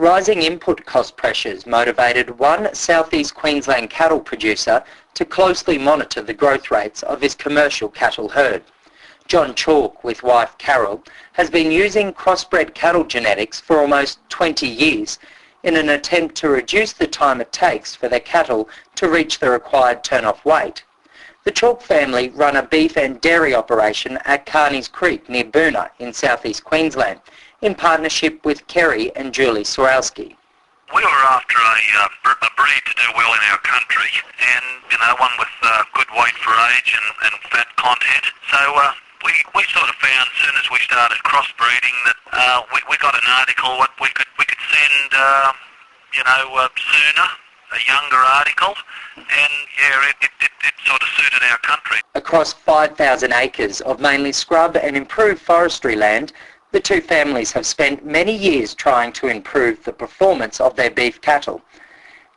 Rising input cost pressures motivated one southeast Queensland cattle producer to closely monitor the growth rates of his commercial cattle herd. John Chalk, with wife Carol, has been using crossbred cattle genetics for almost 20 years in an attempt to reduce the time it takes for their cattle to reach the required turn-off weight. The Chalk family run a beef and dairy operation at Carney's Creek near Boonah in southeast Queensland, in partnership with Kerry and Julie Sorowski. We were after a breed to do well in our country, and one with good weight for age and fat content. So we sort of found as soon as we started crossbreeding that we got an article what we could send sooner, a younger article, and it sort of suited our country. Across 5,000 acres of mainly scrub and improved forestry land, the two families have spent many years trying to improve the performance of their beef cattle.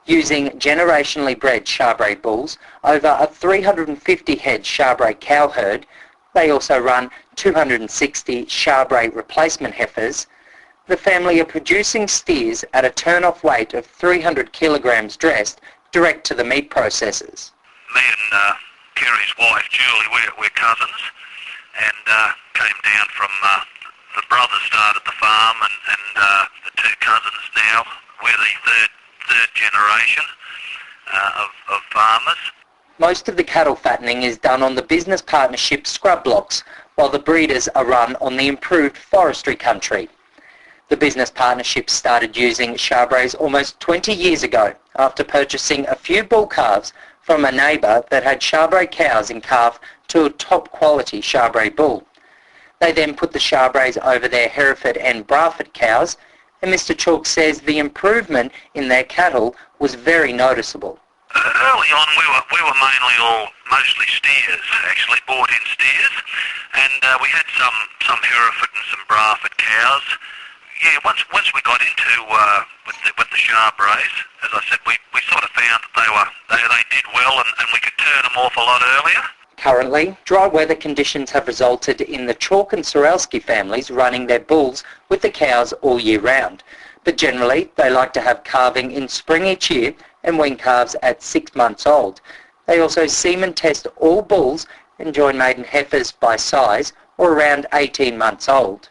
Using generationally bred Charbray bulls over a 350 head Charbray cow herd, they also run 260 Charbray replacement heifers. The family are producing steers at a turn-off weight of 300 kilograms dressed direct to the meat processors. Me and Kerry's wife Julie, we're cousins, and came down from the brothers started the farm, and the two cousins now. We're the third generation of farmers. Most of the cattle fattening is done on the business partnership scrub blocks, while the breeders are run on the improved forestry country. The business partnership started using Charbrays almost 20 years ago after purchasing a few bull calves from a neighbour that had Charbray cows in calf to a top quality Charbray bull. They then put the Charbrays over their Hereford and Braford cows, and Mr Chalk says the improvement in their cattle was very noticeable. Early on we were mostly steers, actually bought in steers, and we had some Hereford and some Braford cows. Yeah, once we got into with the Charbrays, as I said, we sort of found that they did well, and we could turn them off a lot earlier. Currently, dry weather conditions have resulted in the Chalk and Sorowski families running their bulls with the cows all year round. But generally, they like to have calving in spring each year and wean calves at 6 months old. They also semen test all bulls and join maiden heifers by size or around 18 months old.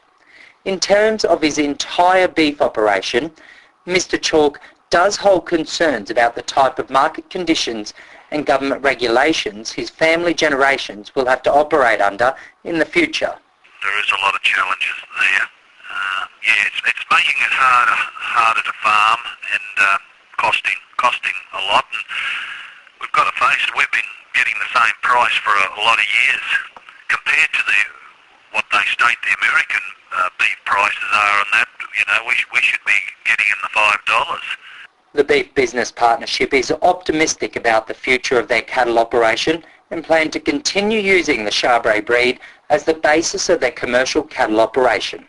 In terms of his entire beef operation, Mr Chalk does hold concerns about the type of market conditions and government regulations his family generations will have to operate under in the future. There is a lot of challenges there. It's making it harder to farm and costing a lot. And we've got to face it, we've been getting the same price for a lot of years compared to what they state the American beef prices are, and that we should be getting in the $5. The Beef Business Partnership is optimistic about the future of their cattle operation and plan to continue using the Charbray breed as the basis of their commercial cattle operation.